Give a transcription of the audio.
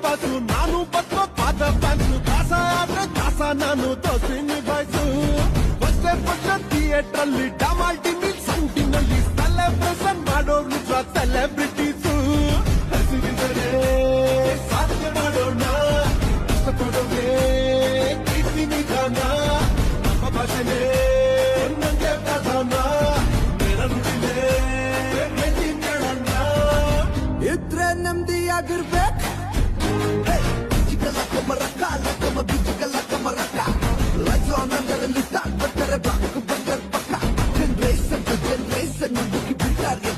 boss ನಾನು ಬದ್ಮ ಪಾದ fans ದಾಸ ಆದ್ರೆ ದಾಸ ನಾನು ದೋಸೆ ನಿಭಾಯಿಸು ಫಸ್ಟ್ ಥಿಯೇಟರ್ ಅಲ್ಲಿ ಡಮಾಲ್ ಟಿಮಿ ಸಂಟಿನಲ್ಲಿ ಸೆಲೆಬ್ರೇಷನ್ ಮಾಡೋರು ನಿಜ ಸೆಲೆಬ್ರಿಟೀಸು ಹಸಿರಿದರೆ ಸಾಧ್ಯ ಮಾಡೋಣ ಇಷ್ಟಪಡೋಗೆ ಕೀರ್ತಿ ನಿಧಾನ ನಮ್ಮ ಭಾಷೆನೇ ನಂಗೆ ಪ್ರಧಾನ ನುಡಿಲೇ ಇದ್ರೆ ನೆಮ್ಮದಿಯಾಗಿರ್ಬೇಕು ಚಿಕ್ಕಲ್ಲ ಕಮರಕ್ಕ ಲಕ್ಕಮ ಬಿಜಿಕಲ್ಲ ಕಮರಕ್ಕ ಲೈಫ್ ಆನ್ ಅದರಲ್ಲಿ ಸ್ಟಾರ್ಟ್ ಬರ್ತಾರೆ ಬಾಕು ಬಂದರ್ ಪಕ್ಕ ಜನರೇಷನ್ ಮುಗಿ ಬಿಟ್ಟಾರೆ